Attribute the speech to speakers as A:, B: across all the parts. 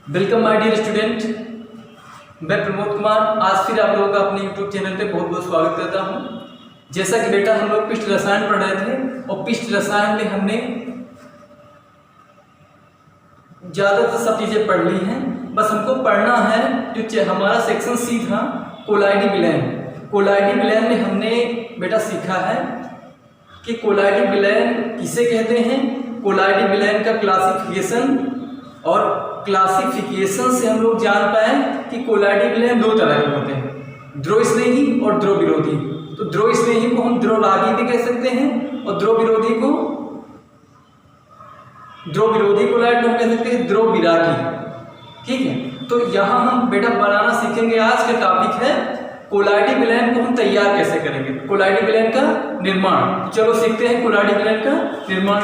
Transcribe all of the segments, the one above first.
A: Welcome my dear student. मैं प्रमोद कुमार आज फिर आप लोगों का अपने यूट्यूब चैनल पे बहुत बहुत स्वागत करता हूँ। जैसा कि बेटा हम लोग पिष्ट रसायन पढ़ रहे थे और पिष्ट रसायन में हमने ज़्यादातर सब चीज़ें पढ़ ली हैं। बस हमको पढ़ना है जो हमारा सेक्शन सी था कोलाइडी विलयन। कोलाइडी विलयन में हमने बेटा सीखा है कि कोलाइडी विलयन किसे कहते हैं, कोलाइडी विलयन का क्लासिफिकेशन, और क्लासिफिकेशन से हम लोग जान पाए कि कोलाइडी विलयन दो तरह के होते हैं, ध्रुव स्नेही और ध्रुव विरोधी। तो ध्रुव स्नेही को हम ध्रुवरागी भी कह सकते हैं और ध्रुव विरोधी को कोलाइड को हम कह सकते हैं ध्रुव विरागी। ठीक है, तो यहाँ हम बेटा बनाना सीखेंगे। आज का टॉपिक है कोलाइडी विलयन को हम तैयार कैसे करेंगे, कोलाइडी विलयन का निर्माण। तो चलो सीखते हैं कोलाइडी विलयन का निर्माण।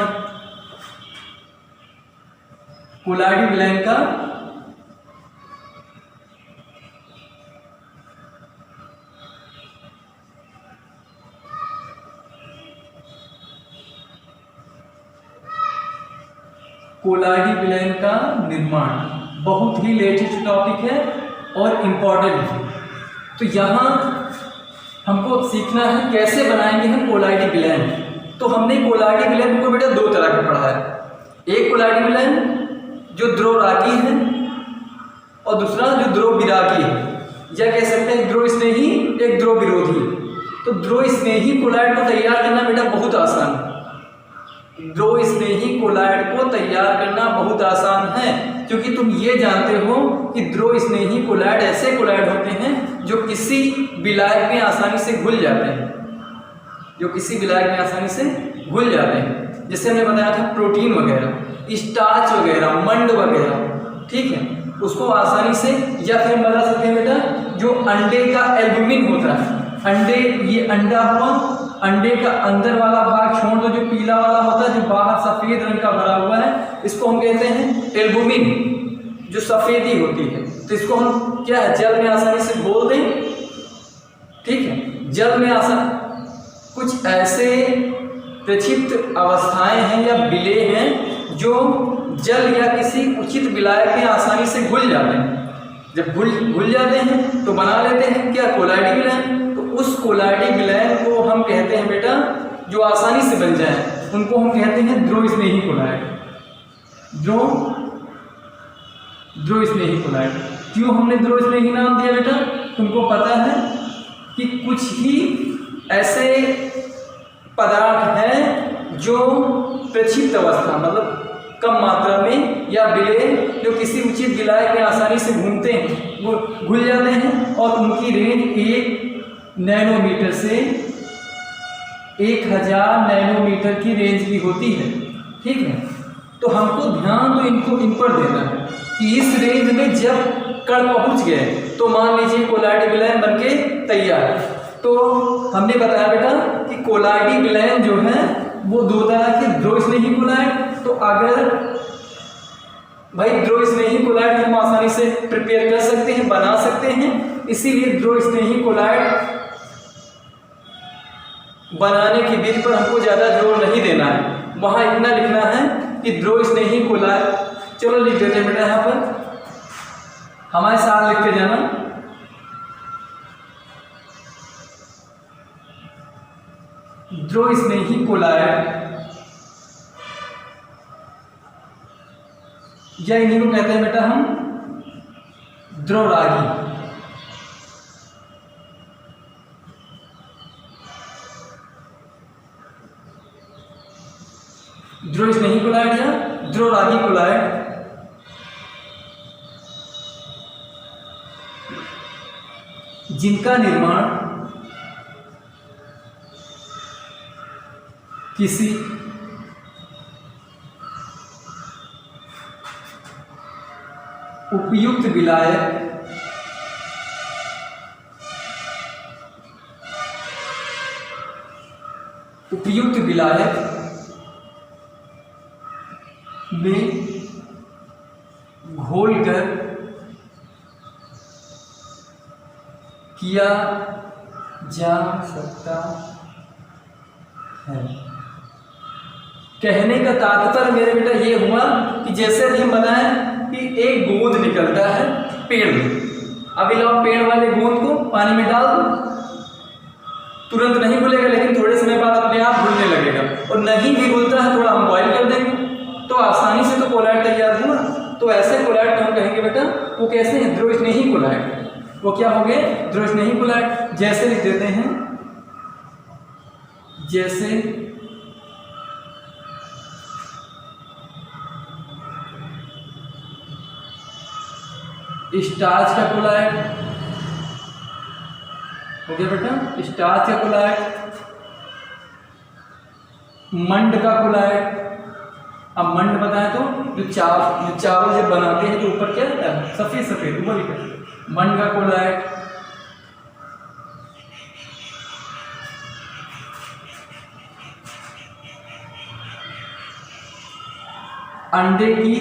A: कोलाइडी विलयन का निर्माण बहुत ही लेटेस्ट टॉपिक है और इम्पोर्टेंट है। तो यहाँ हमको सीखना है कैसे बनाएंगे हम कोलाइडी विलयन। तो हमने कोलाइडी विलयन को बेटा दो तरह का पढ़ा है, एक कोलाइडी विलयन जो ध्रुवरागी है और दूसरा जो ध्रुव विरागी है, या कह सकते हैं ध्रुव स्नेही एक ध्रुव विरोधी। तो ध्रुव स्नेही कोलाइड को तैयार करना बेटा बहुत आसान है। ध्रुव स्नेही कोलाइड को तैयार करना बहुत आसान है, क्योंकि तुम ये जानते हो कि ध्रुव स्नेही कोलाइड ऐसे कोलाइड होते हैं जो किसी विलायक में आसानी से घुल जाते हैं, जैसे हमने बताया था प्रोटीन वगैरह, स्टार्च वगैरह, मंड वगैरह। ठीक है, उसको आसानी से, या फिर बता सकते हैं बेटा जो अंडे का एल्बुमिन होता है, अंडे, ये अंडा हुआ, अंडे का अंदर वाला भाग छोड़ दो, जो पीला वाला होता है जो बाहर सफेद रंग का भरा हुआ है, इसको हम कहते हैं एल्बुमिन, जो सफेदी होती है। तो इसको हम क्या है, जल में आसानी से घोल दें। ठीक है, जल में आसान कुछ ऐसे प्रक्षिप्त अवस्थाएं हैं या विलेय हैं जो जल या किसी उचित विलायक में आसानी से घुल जाते हैं। जब घुल जाते हैं तो बना लेते हैं क्या, कोलाइडी विलयन। तो उस कोलाइडी विलयन को हम कहते हैं बेटा जो आसानी से बन जाए, उनको हम कहते हैं ध्रुव स्नेही कोलाइड। ध्रुव स्नेही कोलाइड। क्यों हमने ध्रुव स्नेही नाम दिया बेटा, तुमको पता है कि कुछ ही ऐसे पदार्थ हैं जो प्रक्षिप्त अवस्था मतलब कम मात्रा में या विलेय जो किसी उचित विलायक में आसानी से घूमते हैं, वो घुल जाते हैं और उनकी रेंज 1 नैनोमीटर से 1000 नैनोमीटर की रेंज की होती है। ठीक है, तो हमको ध्यान तो इन पर देना है कि इस रेंज में जब कण पहुंच गए तो मान लीजिए कोलाइडी विलयन बनके तैयार। तो हमने बताया बेटा कि कोलाइडी विलयन जो है वो दो तरह के, ध्रुव स्नेही कोलाइड। तो अगर भाई ध्रुव स्नेही कोलाइड हम आसानी से प्रिपेयर कर सकते हैं, बना सकते हैं, इसीलिए ध्रुव स्नेही कोलाइड बनाने की विधि पर हमको ज्यादा जोर नहीं देना है। वहां इतना लिखना है कि ध्रुव स्नेही कोलाइड, चलो लिख देते हैं बेटा, यहाँ पर हमारे साथ लिखते जाना। ध्रुव स्नेही कोलाइड, या इन्हीं को कहते हैं बेटा हम ध्रुवरागी। ध्रुव स्नेही कोलाइड या ध्रुवरागी कोलाइड जिनका निर्माण किसी उपयुक्त विलायक में घोलकर किया जा सकता है। कहने का तात्पर्य मेरे बेटा ये हुआ कि जैसे अभी हम बताएं कि एक गोंद निकलता है पेड़ में, अभी लाओ पेड़ वाले गोंद को पानी में डाल दो, तुरंत नहीं घुलेगा, लेकिन थोड़े समय बाद अपने आप घुलने लगेगा। और नहीं भी घुलता है, थोड़ा हम बॉइल कर देंगे तो आसानी से तो कोलाइड तैयार हुआ। तो ऐसे कोलाइड को हम कहेंगे बेटा वो कैसे हैं, द्रवस्नेही कोलाइड। वो क्या हो गए, द्रवस्नेही कोलाइड। जैसे लिख देते हैं, जैसे स्टार्च का कोलाइड हो गया बेटा, स्टार्च का कोलाइड, मंड का कोलाइड। अब मंड बताएं तो जो चावल जब बनाते हैं तो ऊपर क्या रहता है, सफेद सफेद ऊपर लिखा, मंड का कोलाइड। अंडे की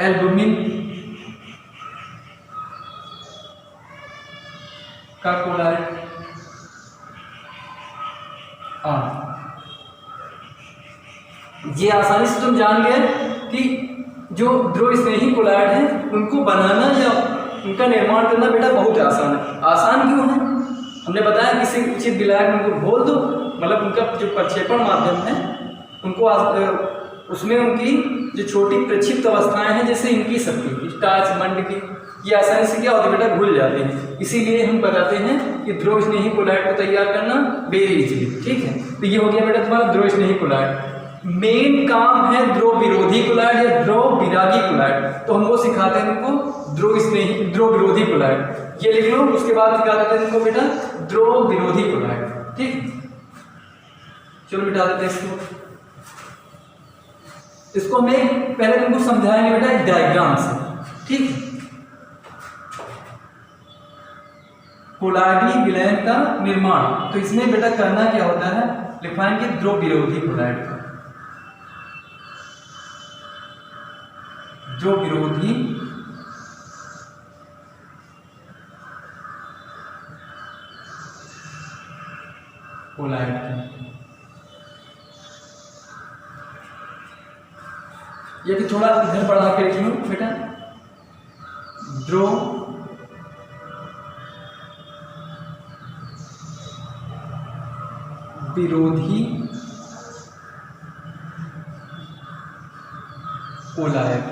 A: एल्बुमिन का कोलाइड। ये आसानी से तुम जान गए कि जो द्रवस्नेही कोलाइड है उनको बनाना या उनका निर्माण करना बेटा बहुत आसान है। आसान क्यों है, हमने बताया किसी उचित विलायक में उनको घोल दो, मतलब उनका जो प्रक्षेपण माध्यम है उनको उसमें उनकी जो छोटी प्रक्षिप्त अवस्थाएं हैं, जैसे इनकी सबकी स्टार्च मंड की, ये आसानी से क्या होता है बेटा, घुल जाते हैं। इसीलिए हम बताते हैं कि द्रवस्नेही कोलाइड को तैयार करना वेरी इजीली। ठीक है, तो ये हो गया बेटा तुम्हारा द्रवस्नेही कोलाइड। मेन काम है द्रव विरोधी कोलाइड या द्रव विरागी कोलाइड, तो हम वो सिखाते हैं उनको द्रव विरोधी कोलाइड। ये लिख लो, उसके बाद सिखा देते हैं उनको बेटा द्रव विरोधी कोलाइड। ठीक, चलो बिठा देते हैं इसको। इसको मैं पहले तुमको समझाएंगे बेटा एक डायग्राम से। ठीक, कोलाइडी विलयन का निर्माण, तो इसमें बेटा करना क्या होता है, लिखवाएंगे द्रव विरोधी कोलाइड का, द्रव विरोधी कोलाइड का। ये भी थोड़ा इधर बढ़ा के लिख लो बेटा, द्रव विरोधी कोलाइड।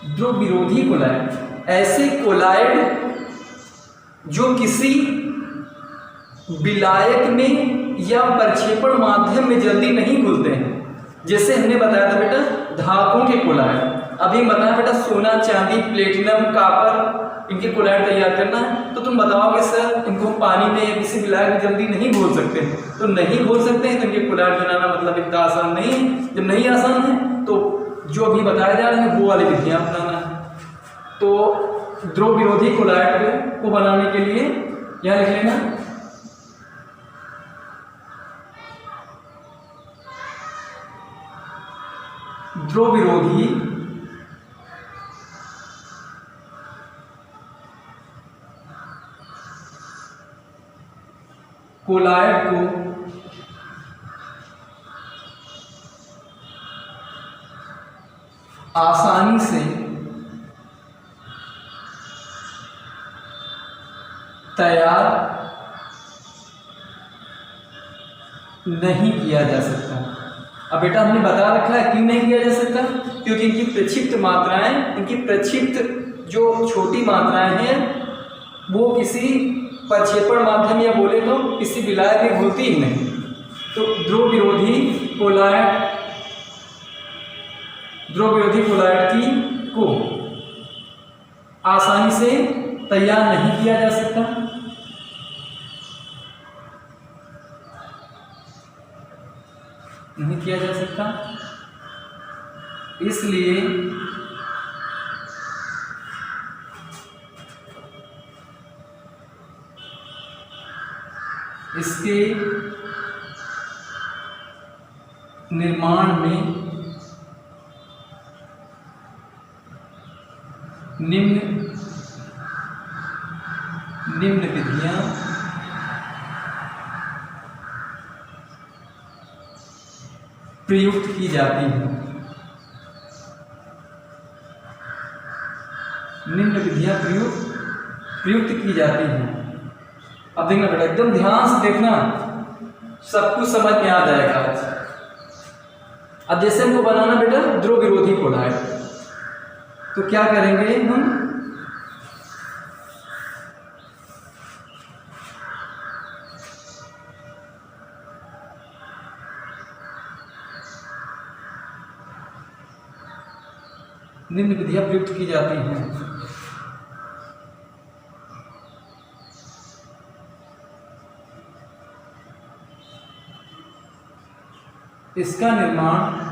A: द्रव विरोधी कोलाइड ऐसे कोलाइड जो किसी विलायक में या प्रक्षेपण माध्यम में जल्दी नहीं घुलते हैं। जैसे हमने बताया था बेटा धातुओं के कोलाइड, अभी बताया बेटा सोना चांदी प्लेटिनम कापर इनके कोलाइड तैयार करना है, तो तुम बताओगे सर इनको पानी में या किसी विलायक में जल्दी नहीं घोल सकते हैं। तो नहीं घोल सकते हैं तो इनके कोलाइड बनाना मतलब इतना आसान नहीं है। जब नहीं आसान है तो जो अभी बताया जा रहा है वो वाली विधियां अपनाना है। तो द्रव विरोधी कोलाइड को बनाने के लिए यहाँ लिख लेना द्रव विरोधी कोलाइड को आसानी से तैयार नहीं किया जा सकता। अब बेटा हमने बता रखा है क्यों नहीं किया जा सकता, क्योंकि इनकी प्रक्षिप्त मात्राएं, इनकी प्रक्षिप्त जो छोटी मात्राएं हैं वो किसी प्रक्षेपण माध्यम या बोले तो किसी विलायक में घुलती ही नहीं। तो द्रव विरोधी कोलाइड की को आसानी से तैयार नहीं किया जा सकता। नहीं किया जा सकता, इसलिए इसके निर्माण में निम्न विधियां प्रयुक्त की जाती हैं। निम्न विधियां प्रयुक्त की जाती हैं। अब देखना बेटा, एकदम ध्यान से देखना, सब कुछ समझ में आ जाएगा आज। अब जैसे हमको बनाना बेटा ध्रुव विरोधी कोलाइड, तो क्या करेंगे हम, निम्न विधियां प्रयुक्त की जाती हैं। इसका निर्माण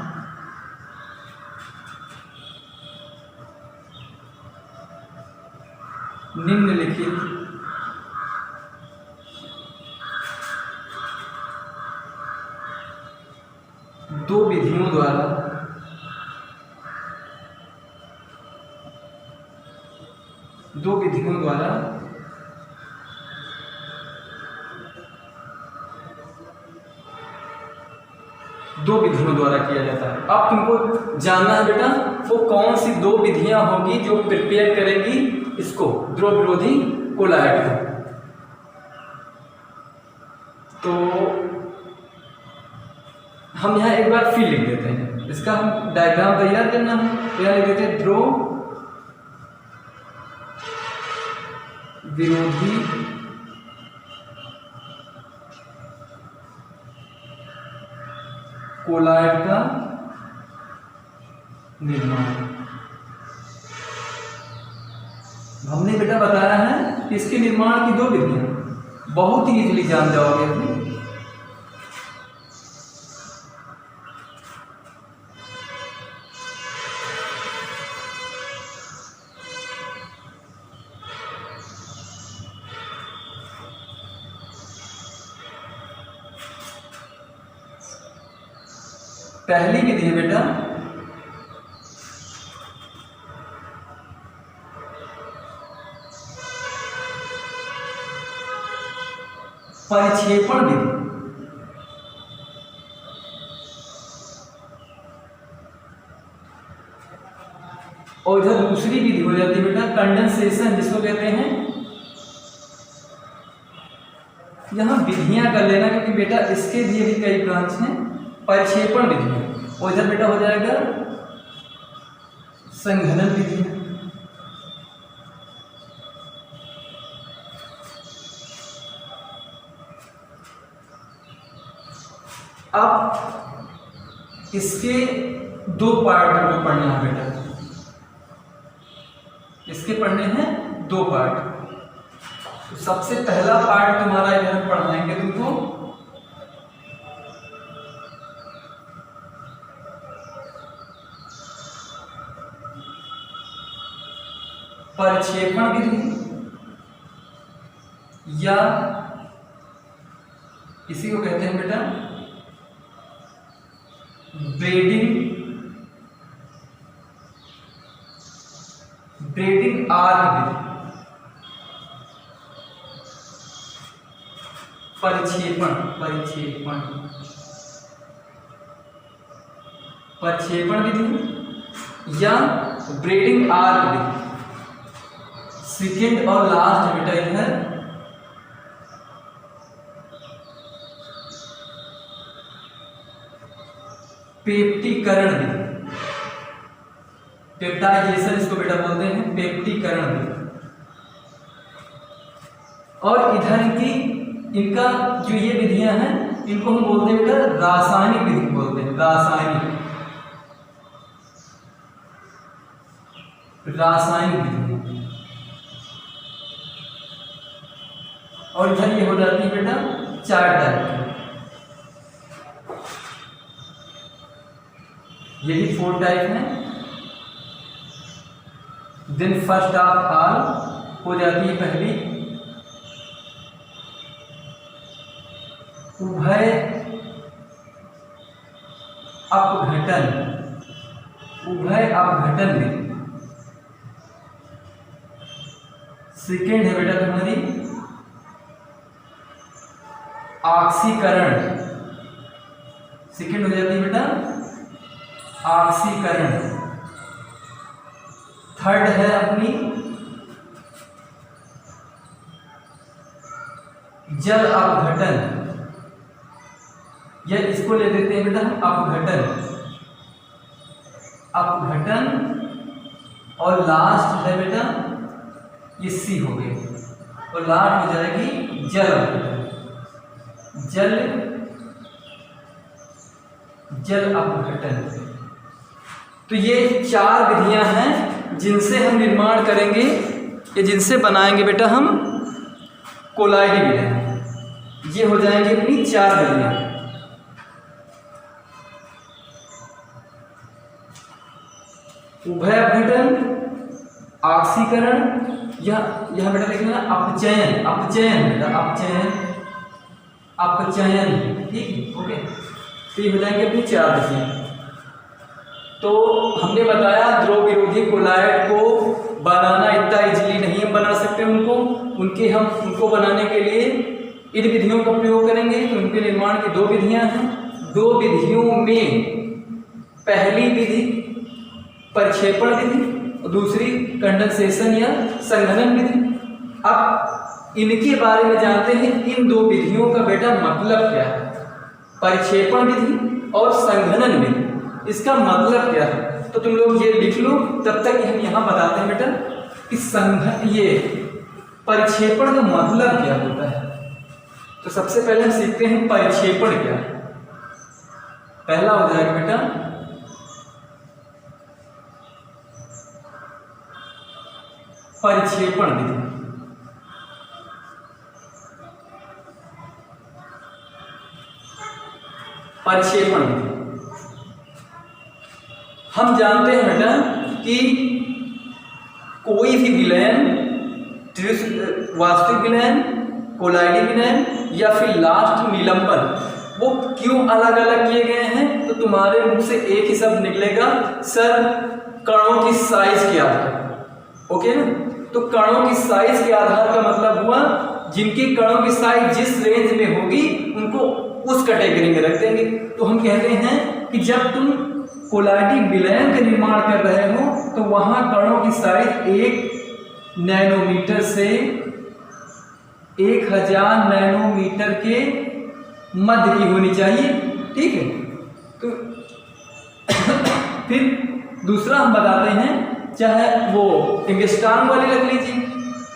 A: निम्नलिखित दो विधियों द्वारा किया जाता है। अब तुमको जानना है बेटा वो कौन सी दो विधियां होगी जो प्रिपेयर करेंगी इसको ध्रुव विरोधी कोलाइड को। तो हम यहाँ एक बार फिर लिख देते हैं, इसका हम डायग्राम तैयार करना है। तो यहाँ लिख देते हैं ध्रुव विरोधी कोलाइड का निर्माण। हमने बेटा बताया है कि इसके निर्माण की दो विधियां, बहुत ही इजीली जान जाओगे अपने। पहली विधि है बेटा परिक्षेपण विधि। और इधर दूसरी विधि हो जाती है बेटा कंडेंसेशन, जिसको कहते हैं। यहां विधियां कर लेना क्योंकि बेटा इसके लिए भी कई ब्रांच हैं। परिक्षेपण विधि और इधर बेटा हो जाएगा संघनन विधि। अब इसके दो पार्ट को पढ़ना है बेटा, इसके पढ़ने हैं दो पार्ट। तो सबसे पहला पार्ट तुम्हारा इधर पढ़ाएंगे तुमको परिक्षेपण विधि, या इसी को कहते हैं बेटा ब्रेडिंग आर्क विधि। परिक्षेपण विधि या ब्रेडिंग आर्क विधि। सेकेंड और लास्ट बेटा इधर पेप्टीकरण विधि, पेप्टाइजेशन इसको बेटा बोलते हैं, पेप्टीकरण विधि। और इधर की इनका जो ये विधियां हैं इनको हम बोलते हैं बेटा रासायनिक विधि बोलते हैं, रासायनिक विधि। और इधर ये हो जाती है बेटा 4 टाइप की, यही 4 टाइप है। देन फर्स्ट ऑफ ऑल हो जाती है पहली उभय अपघटन विधि। सेकेंड है बेटा तुम्हारी ऑक्सीकरण। सेकेंड हो जाती है बेटा ऑक्सीकरण। थर्ड है अपनी जल अपघटन, या इसको ले देते हैं बेटा अपघटन। अपघटन और लास्ट है बेटा ये सी हो गई, और लास्ट हो जाएगी जल अपघटन। जल अपघटन। तो ये 4 विधियां हैं जिनसे हम निर्माण करेंगे या जिनसे बनाएंगे बेटा हम कोलाइडी विलयन। ये हो जाएंगे अपनी 4 विधियां। उभय अपघटन, ऑक्सीकरण, यह बेटा लिखना अपचयन। अपचयन बेटा अपचयन, अपचयन। ठीक, ओके। तो ये हो जाएंगे अपनी 4 विधियां। तो हमने बताया द्रव विरोधी कोलाइड को बनाना इतना इजीली नहीं हम बना सकते उनको बनाने के लिए इन विधियों का प्रयोग करेंगे। तो उनके निर्माण की 2 विधियां हैं। 2 विधियों में पहली विधि प्रक्षेपण विधि और दूसरी कंडेंसेशन या संघनन विधि। अब इनके बारे में जानते हैं, इन 2 विधियों का बेटा मतलब क्या है। प्रक्षेपण विधि और संघनन विधि, इसका मतलब क्या है तो तुम लोग ये लिख लो। तब तक हम यहाँ बताते हैं बेटा कि ये प्रक्षेपण का मतलब क्या होता है। तो सबसे पहले हम सीखते हैं प्रक्षेपण क्या है। पहला हो जाएगा बेटा प्रक्षेपण विधि। प्रक्षेपण विधि हम जानते हैं बेटा कि कोई भी विलयन, वास्तविक विलयन, कोलाइडी विलयन या फिर लास्ट निलंबन, वो क्यों अलग अलग किए गए हैं। तो तुम्हारे मुंह से एक ही शब्द निकलेगा, सर कणों की साइज के आधार। ओके ना। तो कणों की साइज के आधार का मतलब हुआ जिनकी कणों की साइज जिस रेंज में होगी उनको उस कैटेगरी में रख देंगे। तो हम कहते हैं कि जब तुम कोलाइडी विलयन का निर्माण कर रहे हो तो वहां कणों की साइज 1 नैनोमीटर से 1000 नैनोमीटर के मध्य की होनी चाहिए। ठीक है। तो फिर दूसरा हम बताते हैं, चाहे वो एंगस्ट्रॉम वाली रख लीजिए,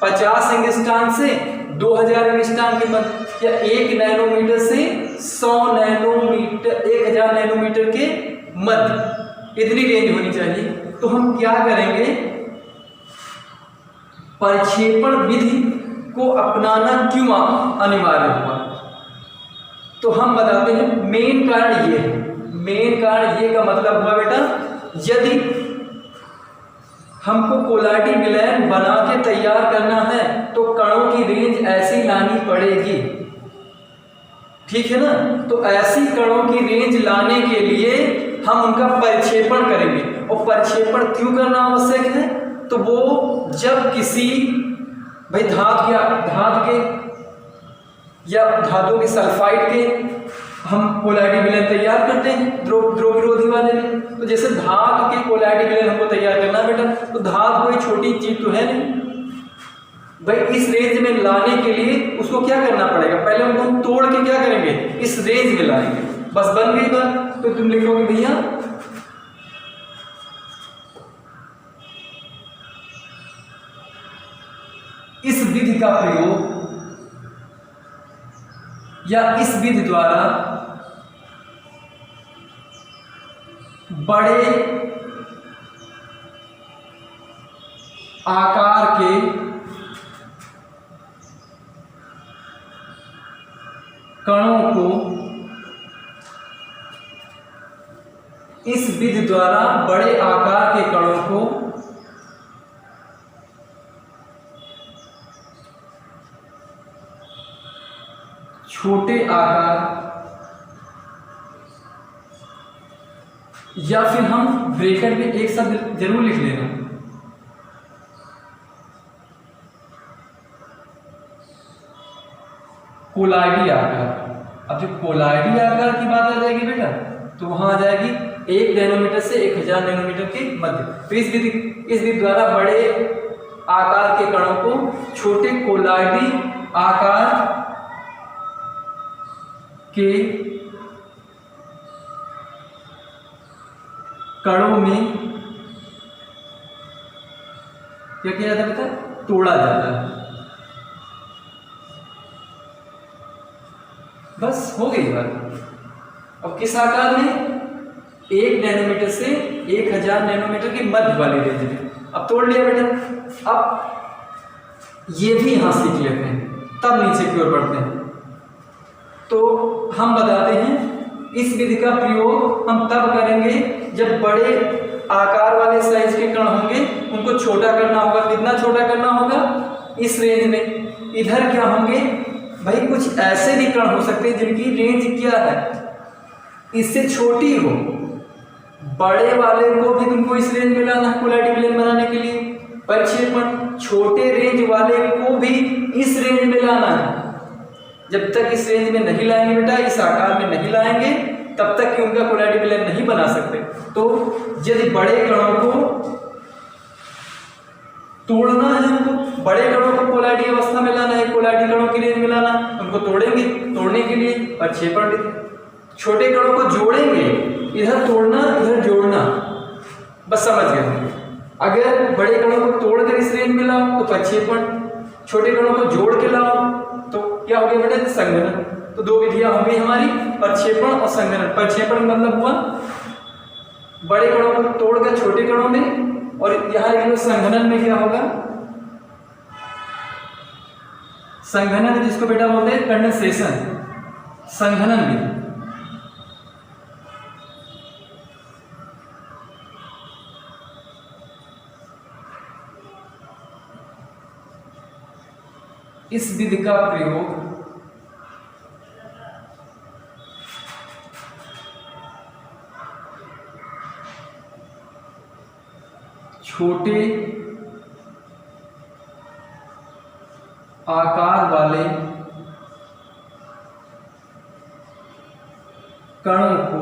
A: 50 एंगस्ट्रॉम से 2000 एंगस्ट्रॉम के मध्य, या 1 नैनोमीटर से 100 नैनोमीटर 1000 नैनोमीटर के मध्य, इतनी रेंज होनी चाहिए। तो हम क्या करेंगे, प्रक्षेपण विधि को अपनाना क्यों अनिवार्य हुआ। तो हम बताते हैं मेन कारण ये है। मेन कारण ये का मतलब हुआ बेटा, यदि हमको कोलाइडी विलयन बना के तैयार करना है तो कणों की रेंज ऐसी लानी पड़ेगी। ठीक है ना। तो ऐसी कणों की रेंज लाने के लिए हम उनका प्रक्षेपण करेंगे। और प्रक्षेपण क्यों करना आवश्यक है, तो वो जब किसी भाई धातु के या धातु के सल्फाइड के हम कोलाइडी विलयन तैयार करते हैं द्रव विरोधी वाले में। तो जैसे धातु के कोलाइडी विलयन हमको तैयार करना बेटा, तो धातु कोई छोटी चीज तो है नहीं भाई। इस रेंज में लाने के लिए उसको क्या करना पड़ेगा, पहले हम तोड़ के क्या करेंगे, इस रेंज में लाएंगे। बस बन गई बात। तो तुम लिखोगे भैया इस विधि का प्रयोग या इस विधि द्वारा बड़े आकार के कणों को, इस विधि द्वारा बड़े आकार के कणों को छोटे आकार, या फिर हम ब्रैकेट में एक शब्द जरूर लिख लेना, कोलाइडी आकार। अब जो कोलाइडी आकार की बात आ जाएगी बेटा, तो वहां आ जाएगी 1 नैनोमीटर से 1000 नैनोमीटर के मध्य। तो इस विधि द्वारा बड़े आकार के कणों को छोटे कोलाइडी आकार के कणों में क्या किया जाता है बेटा, तोड़ा जाता है। बस हो गई बात। अब किस आकार में, 1 नैनोमीटर से 1000 नैनोमीटर के मध्य वाली रेंज में। अब तोड़ लिया बेटा। अब ये भी यहां सीख लेते हैं, तब नीचे की ओर बढ़ते हैं। तो हम बताते हैं इस विधि का प्रयोग हम तब करेंगे जब बड़े आकार वाले साइज के कण होंगे, उनको छोटा करना होगा। कितना छोटा करना होगा, इस रेंज में। इधर क्या होंगे भाई, कुछ ऐसे भी कण हो सकते हैं जिनकी रेंज क्या है, इससे छोटी हो। बड़े वाले को भी तुमको इस रेंज में लाना है कोलाइडी प्लेन बनाने के लिए। प्रक्षेपण छोटे रेंज वाले को भी इस रेंज में लाना है। जब तक इस रेंज में नहीं लाएंगे बेटा, इस आकार में नहीं लाएंगे, तब तक कि उनका कोलाइडी प्लेन नहीं बना सकते। तो यदि बड़े कणों को तोड़ना है, हमको बड़े कणों को कोलाइडी अवस्था में लाना है, कोलाइडी कणों की रेंज में लाना, उनको तोड़ेंगे। तोड़ने के लिए प्रक्षेपण विधि। छोटे कणों को जोड़ेंगे, इधर तोड़ना इधर जोड़ना, बस समझ गए। अगर बड़े कणों को तोड़कर इस रेंज में लाओ तो प्रक्षेपण, छोटे कणों को जोड़ के लाओ तो क्या हो गया बेटा, संघनन। तो 2 विधियां होंगी हमारी, प्रक्षेपण और संघनन। प्रक्षेपण मतलब हुआ बड़े कणों को तोड़कर छोटे कणों में, और यहां लिख लो संघनन में क्या होगा, संघनन जिसको बेटा बोलते हैं कंडेंसेशन, संघनन विधि। इस विधि का प्रयोग छोटे आकार वाले कणों को,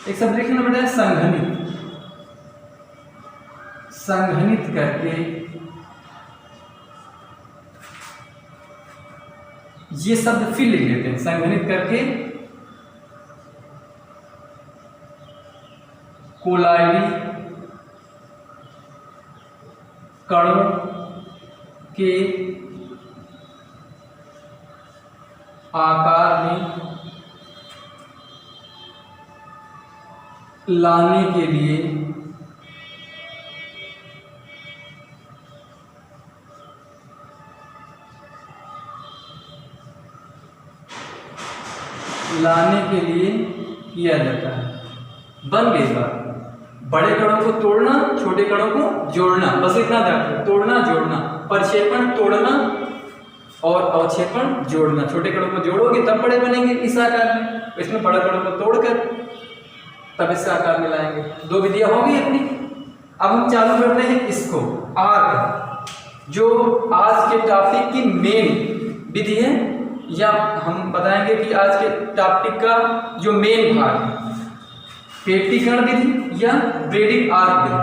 A: एक शब्द लिखना बेटा, संघनित, संघनित करके, ये शब्द फिर लिख लेते हैं, संघनित करके कोलाइडी कणों के आकार में लाने के लिए किया जाता है। बन गई बात। बड़े कणों को तोड़ना, छोटे कणों को जोड़ना, बस इतना ध्यान, तोड़ना जोड़ना, प्रक्षेपण तोड़ना और अवक्षेपण जोड़ना। छोटे कणों को जोड़ोगे तब बड़े बनेंगे इस आकार में, इसमें बड़े कणों को तोड़कर तब इस आकार में लाएंगे। 2 विधियां होंगी अपनी। अब हम चालू करते हैं इसको, आर्क, जो आज के टॉपिक की मेन विधि है, या हम बताएंगे कि आज के टॉपिक का जो मेन भाग है, पेटिकण विधि या ब्रेडिंग आर्क विधि।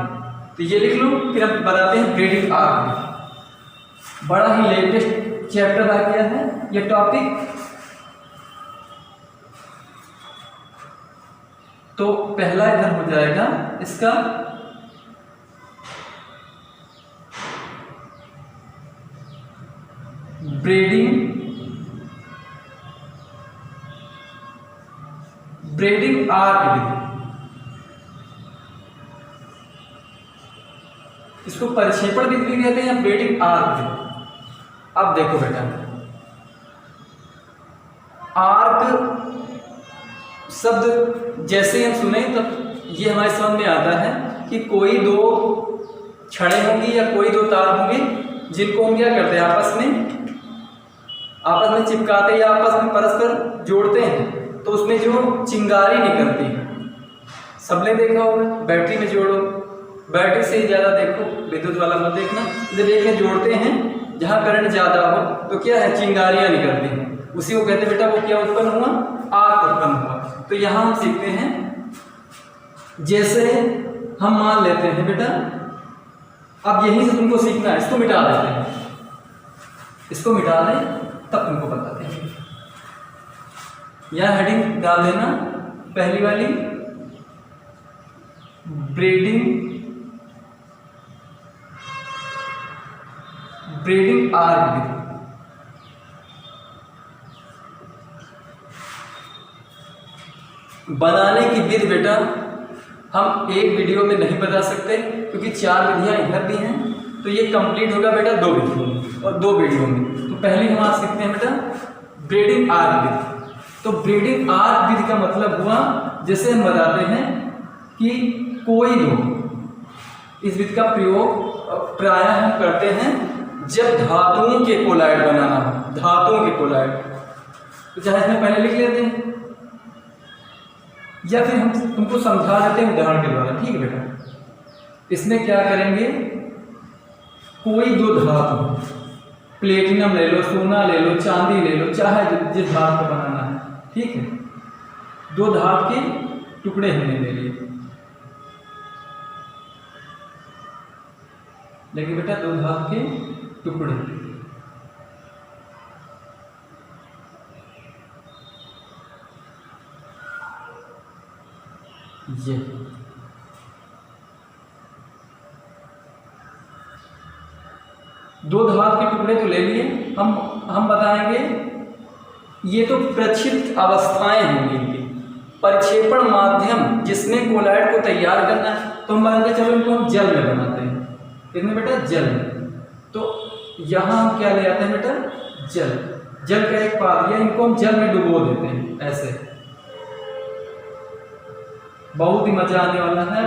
A: तो ये लिख लो, फिर हम बताते हैं ब्रेडिंग आर्क विधि। बड़ा ही लेटेस्ट चैप्टर आ गया है ये टॉपिक। तो पहला इधर हो जाएगा इसका ब्रेडिंग आर्क विधि। इसको प्रक्षेपण विधि भी कहते हैं या ब्रेडिंग आर्क विधि। अब देखो बेटा, आर्क शब्द जैसे हम सुने तब ये हमारे समझ में आता है कि कोई 2 छड़ें होंगी या कोई 2 तार होंगे जिनको हम क्या करते हैं, आपस में चिपकाते या आपस में परस्पर जोड़ते हैं। तो उसमें जो चिंगारी निकलती है, सबने देखा होगा। बैटरी में जोड़ो, बैटरी से ज़्यादा देखो, विद्युत वाला मत देखना। जब एक जोड़ते हैं जहाँ करंट ज़्यादा हो तो क्या है, चिंगारियाँ निकलती हैं, उसी को कहते हैं बेटा वो क्या उत्पन्न हुआ, आर्क उत्पन्न हुआ। तो यहाँ हम सीखते हैं, जैसे हम मान लेते हैं बेटा, अब यहीं से तुमको सीखना है, इसको मिटा देते हैं, इसको मिटा दें तब तुमको बताते हैं। यह हेडिंग डाल देना पहली वाली, ब्रेडिंग आर्क विधि। बनाने की विधि बेटा हम एक वीडियो में नहीं बता सकते, क्योंकि 4 विधियां इधर भी हैं, तो ये कंप्लीट होगा बेटा 2 वीडियो में और 2 वीडियो में। तो पहले हम आज सीखते हैं बेटा ब्रेडिंग आर्क विधि। तो ब्रेडिंग आर्क विधि का मतलब हुआ, जैसे हम बताते हैं कि कोई लोग इस विधि का प्रयोग प्रायः हम करते हैं जब धातुओं के कोलाइड बनाना हो, धातुओं के कोलाइड। तो चाहे इसमें पहले लिख लेते हैं या फिर हम तुमको समझा देते हैं उदाहरण के द्वारा, ठीक है बेटा। इसमें क्या करेंगे, कोई 2 धातु, प्लेटिनम ले लो, सोना ले लो, चांदी ले लो, चाहे जिस धातु को बनाना है, ठीक है। 2 धातु के टुकड़े हमने ले लिए, लेकिन बेटा 2 धातु के टुकड़े, ये 2 धातु के टुकड़े तो ले लिए। हम बताएंगे ये तो प्रक्षिप्त अवस्थाएं होंगी इनकी, परिक्षेपण माध्यम जिसमें कोलाइड को तैयार करना है, तो हम बताते चलो इनको हम जल में बनाते हैं, इसमें बेटा जल में। तो यहाँ हम क्या ले आते हैं बेटा, जल का एक पात्र, इनको हम जल में डुबो देते हैं ऐसे, बहुत ही मजा आने वाला है।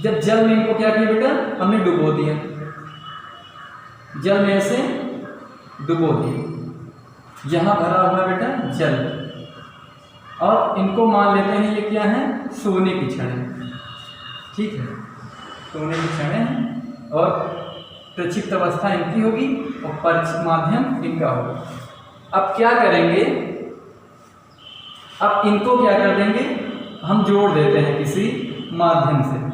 A: जब जल में इनको क्या किया बेटा, हमने डुबो दिया, जल में ऐसे डुबो दिया, यहाँ भरा हुआ बेटा जल, और इनको मान लेते हैं ये क्या है, सोने की छड़ें, ठीक है, सोने की छड़ें हैं, और प्रक्षिप्त अवस्था इनकी होगी और परिक्षिप्त माध्यम इनका होगा। अब क्या करेंगे, अब इनको क्या कर देंगे, हम जोड़ देते हैं किसी माध्यम से,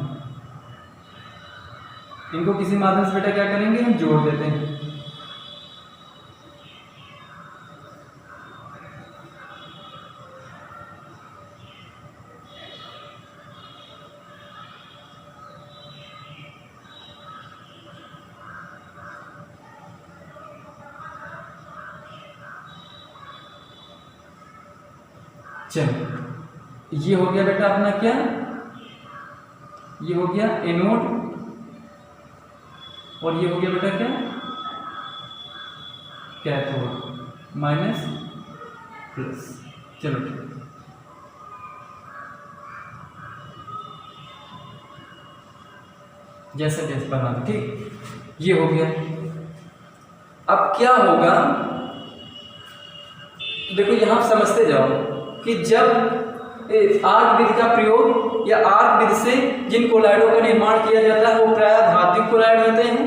A: इनको किसी माध्यम से बेटा क्या करेंगे, हम जोड़ देते हैं। चलो, ये हो गया बेटा अपना क्या, ये हो गया एनोड, और ये हो गया बेटा क्या, कैथोड, माइनस प्लस। चलो ठीक, जैसे जैसे बना दो, ठीक, ये हो गया। अब क्या होगा, तो देखो यहां समझते जाओ कि जब आर्क विधि का प्रयोग या आर्क विधि से जिन कोलाइडों का निर्माण किया जाता है वो प्रायः धात्विक कोलाइड होते हैं।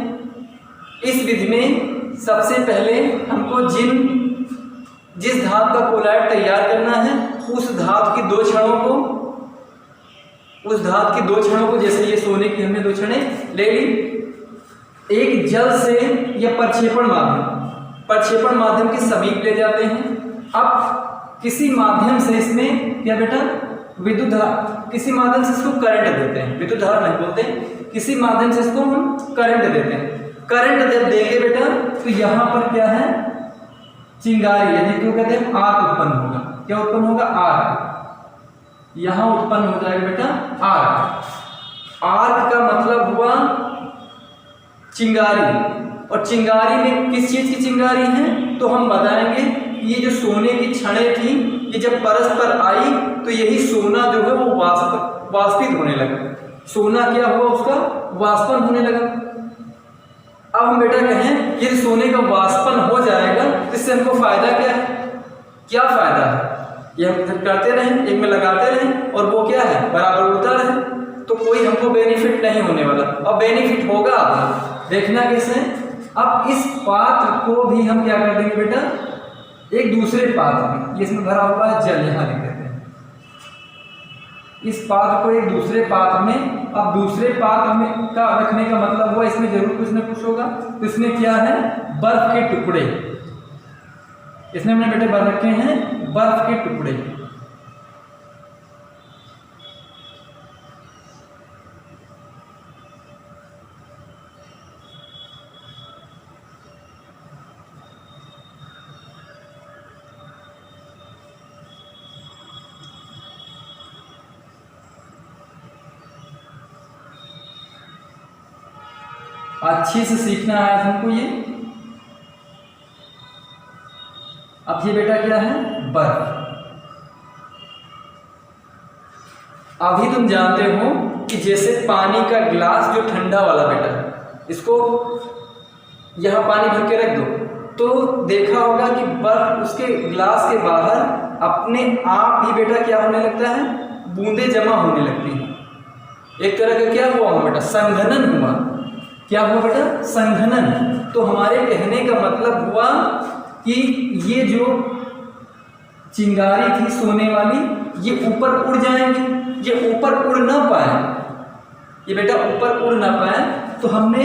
A: इस विधि में सबसे पहले हमको जिस धातु का कोलाइड तैयार करना है उस धातु की 2 क्षणों को, जैसे ये सोने की हमने 2 क्षणें ले ली, एक जल से या प्रक्षेपण माध्यम के समीप ले जाते हैं। अब किसी माध्यम से इसमें क्या बेटा, विद्युत धारा, किसी माध्यम से इसको करंट देते हैं, विद्युत धारा नहीं बोलते, किसी माध्यम से इसको हम करंट देते हैं। करंट जब देंगे बेटा तो यहाँ पर क्या है, चिंगारी, यानी क्यों कहते हैं, आर्क उत्पन्न होगा। क्या उत्पन्न होगा, आर्क, यहाँ उत्पन्न हो जाएगा बेटा आर्क। आर्क का मतलब हुआ चिंगारी, और चिंगारी में किस चीज की चिंगारी है, तो हम बताएंगे ये जो सोने की छड़ें थी, ये जब परस्पर आई तो यही सोना जो है वो वाष्पित होने लगा, सोना क्या हुआ, उसका वाष्पन होने लगा। अब हम बेटा कहें ये सोने का वाष्पन हो जाएगा, इससे हमको फायदा क्या है, क्या फायदा है, ये हम करते रहें, एक में लगाते रहें और वो क्या है, बराबर उड़ता रहे, तो कोई हमको बेनिफिट नहीं होने वाला। और बेनिफिट होगा आपको देखना कैसे, अब इस पात्र को भी हम क्या कर देंगे बेटा, एक दूसरे पात्र में, इसमें भरा हुआ है जल, यहाँ लिख देते हैं इस पात्र को एक दूसरे पात्र में। अब दूसरे पात्र में का रखने का मतलब हुआ इसमें जरूर कुछ न कुछ होगा, तो इसमें क्या है, बर्फ के टुकड़े, इसमें हमने बेटे भर रखे हैं बर्फ के टुकड़े। अच्छे से सीखना है हमको ये। अब ये बेटा क्या है, बर्फ। अभी तुम जानते हो कि जैसे पानी का गिलास जो ठंडा वाला बेटा, इसको यहां पानी भर के रख दो तो देखा होगा कि बर्फ उसके गिलास के बाहर अपने आप ही बेटा क्या होने लगता है, बूंदे जमा होने लगती हैं। एक तरह का क्या हुआ बेटा, संघनन हुआ। क्या हुआ बेटा, संघनन। तो हमारे कहने का मतलब हुआ कि ये जो चिंगारी थी सोने वाली, ये ऊपर उड़ जाएंगी, ये ऊपर उड़ ना पाए, ये बेटा ऊपर उड़ ना पाए, तो हमने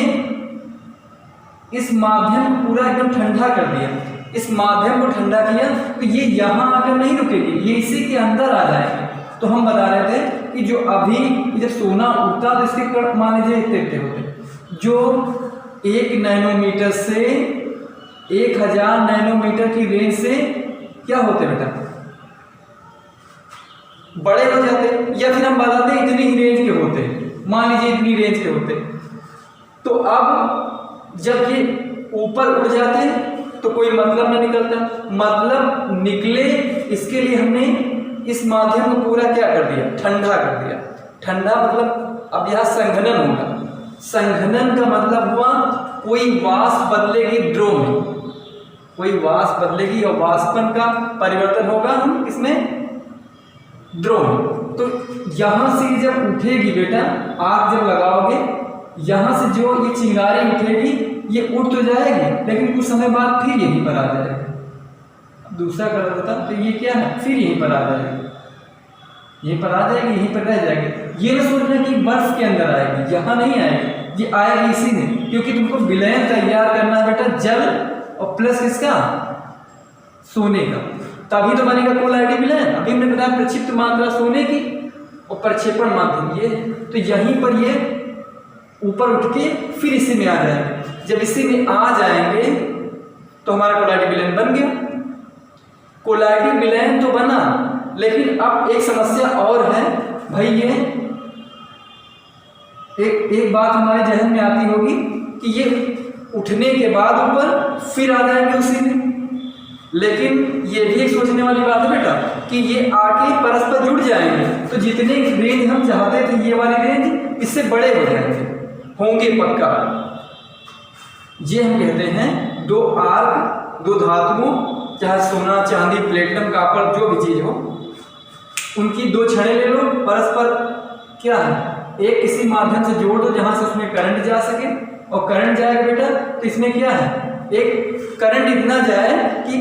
A: इस माध्यम को पूरा एकदम ठंडा कर दिया। इस माध्यम को ठंडा किया तो ये यहाँ आकर नहीं रुकेगी, ये इसी के अंदर आ जाएगी। तो हम बता रहे थे कि जो अभी जब सोना उड़ता तो इसके कण मान लीजिए इतने होते, जो 1 नैनोमीटर से 1000 नैनोमीटर की रेंज से क्या होते बेटा, बड़े हो जाते, या फिर हम बताते इतनी ही रेंज के होते, मान लीजिए इतनी रेंज के होते। तो अब जब ये ऊपर उड़ जाते हैं तो कोई मतलब नहीं निकलता, मतलब निकले इसके लिए हमने इस माध्यम को पूरा क्या कर दिया, ठंडा कर दिया। ठंडा मतलब अब यहाँ संघनन होगा। संघनन का मतलब हुआ कोई वाष्प बदलेगी द्रव में, कोई वाष्प बदलेगी और वाष्पन का परिवर्तन होगा हम इसमें द्रव में। तो यहां से जब उठेगी बेटा, आग जब लगाओगे यहां से जो ये चिंगारी उठेगी ये उठ तो जाएगी, लेकिन कुछ समय बाद फिर यहीं पर आ जाएगी। दूसरा कलर होता तो ये क्या है, फिर यहीं पर आ जाएगी, यहीं पर आ जाएगी, यहीं पर रह जाएगी। ये ना सोचना कि बर्फ के अंदर आएगी, यहाँ नहीं आएगी, ये आएगी इसी में, क्योंकि तुमको विलयन तैयार करना है बेटा जल और प्लस किसका, सोने का, तभी तो बनेगा कोलाइडी विलयन। अभी हमने बताया प्रक्षिप्त मात्रा सोने की और प्रक्षेपण माध्यम ये, तो यहीं पर ये ऊपर उठ के फिर इसी में आ जाएंगे। जब इसी में आ जाएंगे तो हमारा कोलाइडी विलयन बन गया। कोलाइडी विलयन तो बना, लेकिन अब एक समस्या और है भाई, ये एक बात हमारे जहन में आती होगी कि ये उठने के बाद ऊपर फिर आ जाएंगे उसी में, लेकिन ये भी एक सोचने वाली बात है बेटा कि ये आके परस्पर जुड़ जाएंगे, तो जितने रेंज हम चाहते थे ये वाली रेंज इससे बड़े हो जाएंगे, होंगे पक्का। ये हम कहते हैं दो आर्क, दो धातुओं, चाहे सोना चांदी प्लेटिनम कॉपर जो भी चीज हो, उनकी दो छड़ें ले लो, परस्पर क्या है एक किसी माध्यम से जोड़ दो जहां से उसमें करंट जा सके, और करंट जाएगा बेटा तो इसमें क्या है, एक करंट इतना जाए कि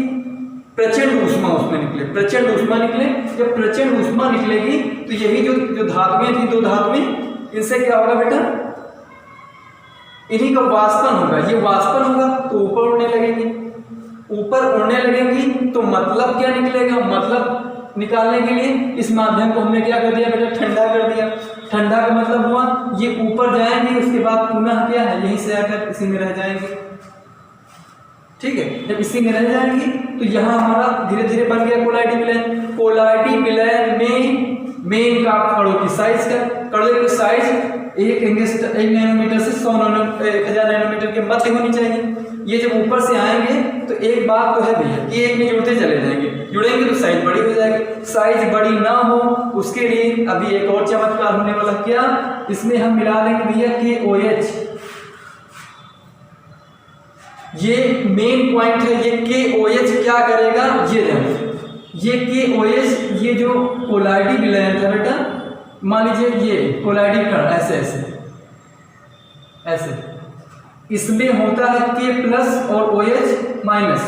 A: प्रचंड ऊष्मा उसमें निकले, प्रचंड ऊष्मा निकले। जब प्रचंड ऊष्मा निकलेगी तो यही जो धातुएं थी, दो धातुएं, इनसे क्या होगा बेटा, इन्हीं का वाष्पन होगा। ये वाष्पन होगा तो ऊपर उड़ने लगेंगी, ऊपर उड़ने लगेंगी तो मतलब क्या निकलेगा, मतलब निकालने के लिए इस माध्यम को हमने क्या कर दिया बेटा, ठंडा कर दिया। ठंडा का मतलब हुआ ये ऊपर जाएंगे, उसके बाद पुनः क्या है यहीं से आकर इसी में रह जाएंगे। ठीक है, जब इसी में रह जाएंगे तो यहाँ हमारा धीरे धीरे बन गया कोलाइडी विलयन। कोलाइडी विलयन में मेन का कणों की साइज का, कणों की साइज 1 नैनोमीटर से 1000 नैनोमीटर के मध्य होनी चाहिए। ये जब ऊपर से आएंगे तो एक बात तो है भैया कि एक में जुड़ते चले जाएंगे, जुड़ेंगे तो साइज बड़ी हो जाएगी। साइज बड़ी ना हो उसके लिए अभी एक और चमत्कार होने वाला, क्या, इसमें हम मिला देंगे भैया KOH। ये मेन पॉइंट है, ये KOH क्या करेगा, ये KOH, ये जो कोलाइडी विलयन था बेटा, मान लीजिए ये कोलाइडी कण ऐसे ऐसे ऐसे, इसमें होता है K+ और OH माइनस।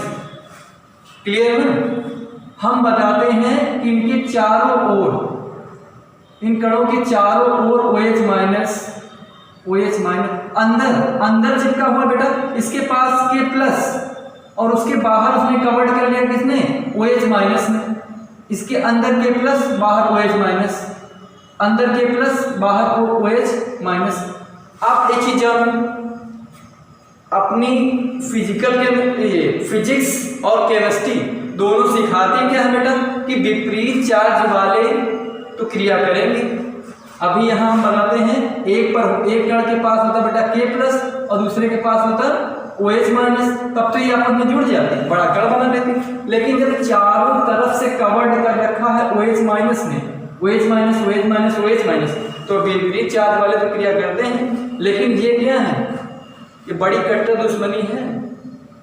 A: क्लियर है ना? हम बताते हैं कि इनके चारों ओर, इन कणों के चारों ओर OH माइनस अंदर चिपका हुआ बेटा, इसके पास K+ और उसके बाहर उसने कवर्ड कर लिया किसने? OH माइनस ने। इसके अंदर K+ बाहर OH माइनस, अंदर K+ बाहर OH माइनस। आप एक चीज जानो, अपनी फिजिक्स और केमिस्ट्री दोनों सिखाते हैं क्या है बेटा कि विपरीत चार्ज वाले तो क्रिया करेंगे। अभी यहाँ हम बताते हैं एक कण के पास होता बेटा K+ और दूसरे के पास होता OH माइनस, तब तो ये आपस में जुड़ जाते हैं, बड़ा कण बना लेते हैं। लेकिन जब चारों तरफ से कवर्ड कर रखा है OH माइनस ने, OH minus OH minus OH minus, तो विपरीत चार्ज वाले तो क्रिया करते हैं। लेकिन ये क्या है? ये बड़ी कट्टर दुश्मनी है।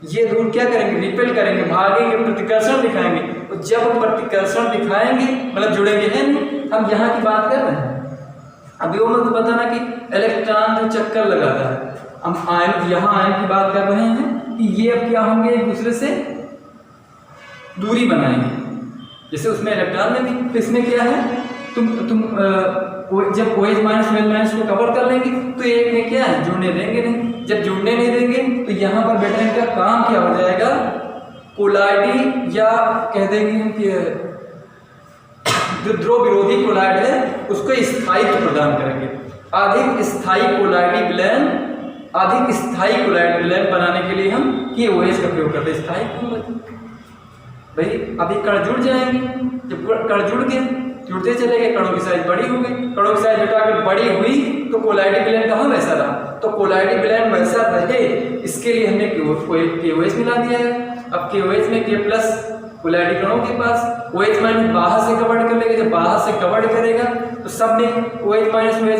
A: ये दूर क्या करेंगे? रिपेल करेंगे, भागेंगे, प्रतिकर्षण दिखाएंगे। तो जब प्रतिकर्षण दिखाएंगे मतलब जुड़ेंगे, है नहीं? हम यहाँ की बात कर रहे हैं। अभी वो मतलब बताना कि इलेक्ट्रॉन जो चक्कर लगाता है, हम आयन, यहाँ आयन की बात कर रहे हैं कि ये अब क्या होंगे? एक दूसरे से दूरी बनाएंगे, जैसे उसमें इलेक्ट्रॉन में भी। तो इसमें क्या है? जब OH माइनस OH माइनस को कवर कर लेंगे तो एक में क्या है? जुड़ने देंगे नहीं। जब जुड़ने नहीं देंगे तो यहाँ पर बेटा इनका काम क्या हो जाएगा? कोलाइडी, या कह देंगे हम कि जो ध्रुव विरोधी कोलाइड है उसको स्थायित्व प्रदान करेंगे। अधिक स्थायी कोलाइडी विलयन बनाने के लिए हम KOH का प्रयोग करते हैं। स्थायी भाई अभी कण जुड़ जाएंगे, जब कण जुड़ गए, जुड़ते चले गए, कणों की साइज बड़ी हो गई। कणों की साइज बेटा अगर बड़ी हुई तो कोलाइडी विलयन कहाँ वैसा रहा? तो कोलाइडी विलयन वैसा रहे, इसके लिए हमने KOH मिला दिया है। अब KOH में K+ कोलाइडी कणों के पास, OH माइनस बाहर से कवर्ड कर लेगा। जब बाहर से कवर्ड करेगा तो सब में OH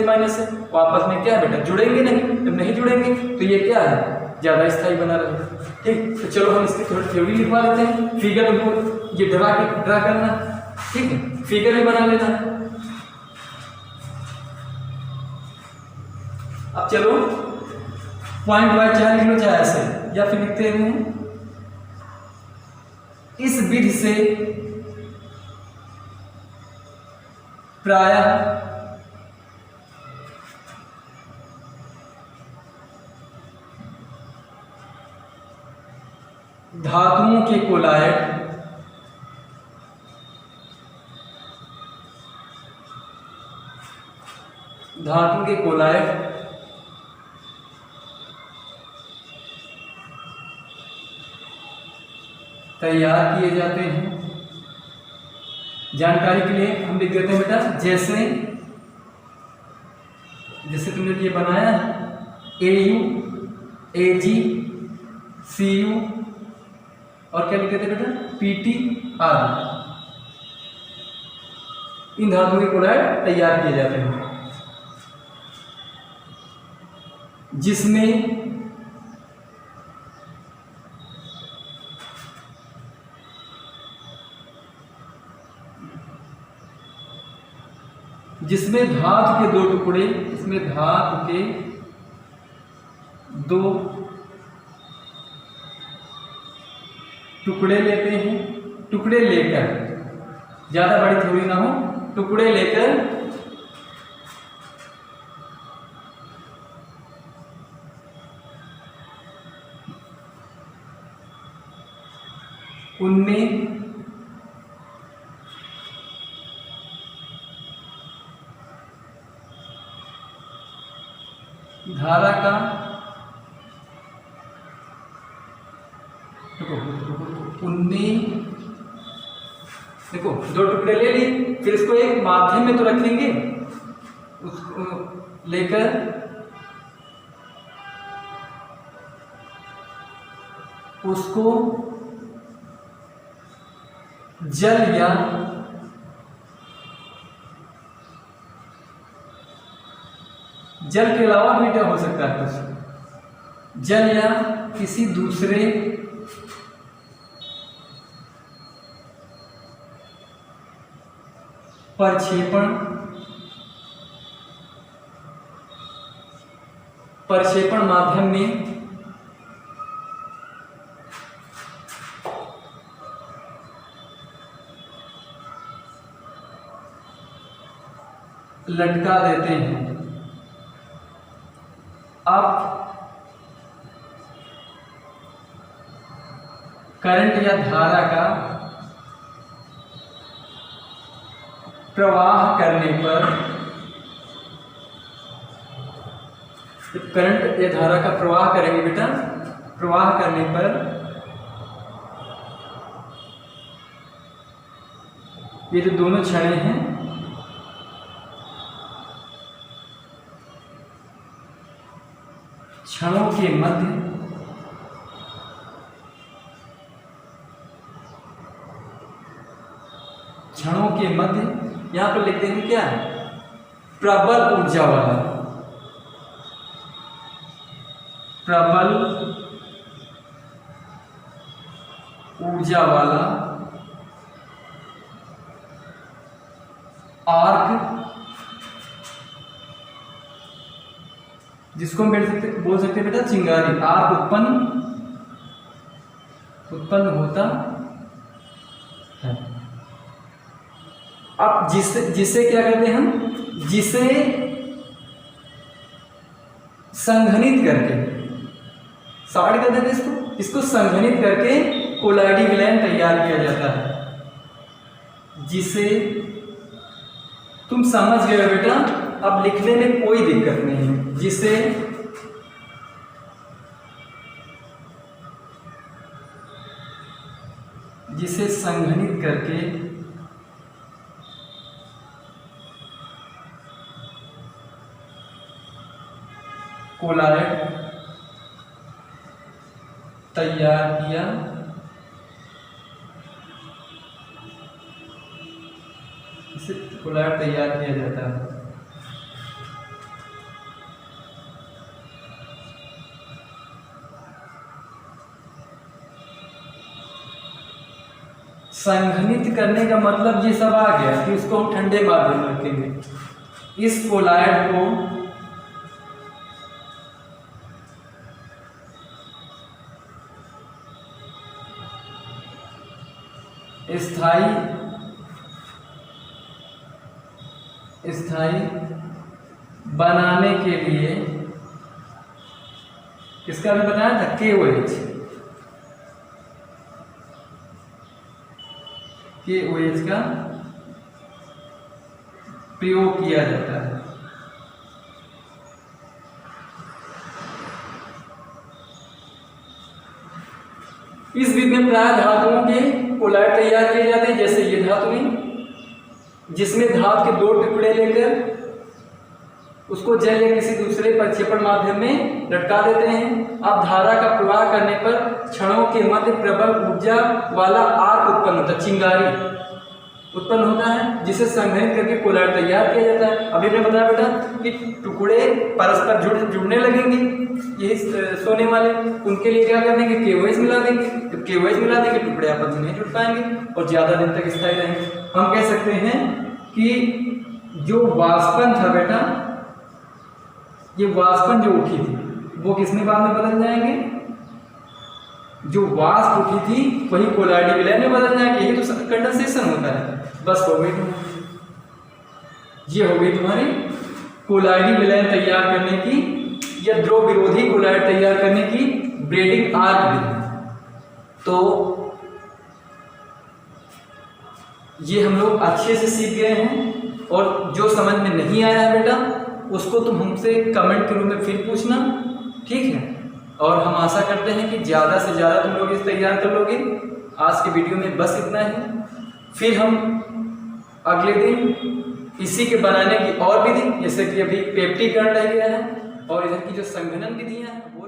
A: माइनस है, वापस में क्या है बेटा? जुड़ेंगे नहीं। जब नहीं जुड़ेंगे तो ये क्या है? ज्यादा स्थायी बना रहेगा। ठीक, तो चलो हम इसकी थोड़ी थ्योरी लिखवा लेते हैं। फिगर को ये ड्रा करना, ठीक है, फिगर भी बना लेना। अब चलो पॉइंट वाइज चाहे लिख लो, चाहे ऐसे, या फिर लिखते हैं इस विधि से प्रायः धातुओं के कोलाइड तैयार किए जाते हैं। जानकारी के लिए हम लिख देते हैं बेटा, जैसे तुमने ये बनाया AU AG CU और क्या लिख देते बेटा? PT आदि। इन धातुओं के कोलाइड तैयार किए जाते हैं जिसमें धातु के दो टुकड़े, लेते हैं। टुकड़े लेकर, ज्यादा बड़ी थोड़ी ना हो, टुकड़े लेकर उनमें धारा का देखो दो टुकड़े ले ली, फिर इसको एक माध्यम में तो रखेंगे, उसको लेकर उसको जल या जल के अलावा भी क्या हो सकता है कुछ, जल या किसी दूसरे प्रक्षेपण माध्यम में लटका देते हैं। अब करंट या धारा का प्रवाह करने पर, जब करंट या धारा का प्रवाह करेंगे बेटा, प्रवाह करने पर ये जो दोनों क्षणें हैं क्षणों के मध्य यहां पर लिखते हैं क्या है, प्रबल ऊर्जा वाला, प्रबल ऊर्जा वाला आर्क, जिसको हम बोल सकते बेटा चिंगारी, आर्क उत्पन्न होता है। अब जिसे क्या कहते हैं हम, जिसे संघनित करके, साड़ी कहते हैं इसको संघनित करके कोलाइडी विलयन तैयार किया जाता है। जिसे तुम समझ गए बेटा, अब लिखने में कोई दिक्कत नहीं है। जिसे संघनित करके कोलाइड तैयार किया जाता है। संघनित करने का मतलब ये सब आ गया कि उसको हम ठंडे माध्यम में रखेंगे। इस कोलाइड को स्थायी बनाने के लिए, किसका भी बताया था, KOH का प्रयोग किया जाता है। इस विधि में प्राय धातुओं के कोलाइड तैयार किए जाते हैं। जैसे ये धातु है जिसमें धातु के 2 टुकड़े लेकर उसको जल या किसी दूसरे प्रक्षेपण माध्यम में लटका देते हैं। अब धारा का प्रवाह करने पर क्षणों के मध्य प्रबल ऊर्जा वाला आर्क उत्पन्न होता है, चिंगारी उत्पन्न होता है, जिसे संघनित करके कोलाइड तैयार किया जाता है। अभी मैंने बताया बेटा कि टुकड़े परस्पर जुड़ने लगेंगे, यही सोने वाले, उनके लिए क्या कर देंगे, KOH मिला देंगे। जब KOH मिला देंगे टुकड़े आपस में नहीं जुड़ पाएंगे और ज़्यादा दिन तक स्थायी रहेंगे। हम कह सकते हैं कि जो वाष्पन था बेटा, ये वाष्पन जो उठी थी वो किसमें बाद में बदल जाएंगे, जो वाष्प उठी थी वही कोलाइडी विलयन में बदल जाएंगे। यही तो कंडेंसेशन होता है। बस हो गई ये हो गई तुम्हारी कोलाइडी विलयन तैयार करने की या द्रव विरोधी कोलाइड तैयार करने की ब्रेडिंग आर्क विधि। तो ये हम लोग अच्छे से सीख गए हैं और जो समझ में नहीं आया है बेटा उसको तुम हमसे कमेंट के रूप में फिर पूछना, ठीक है। और हम आशा करते हैं कि ज़्यादा से ज़्यादा तुम लोग इस तैयार कर लोगे। आज के वीडियो में बस इतना ही। फिर हम अगले दिन इसी के बनाने की और विधि, जैसे कि अभी पेप्टीकरण रह गया है और इधर की जो संघनन विधियाँ हैं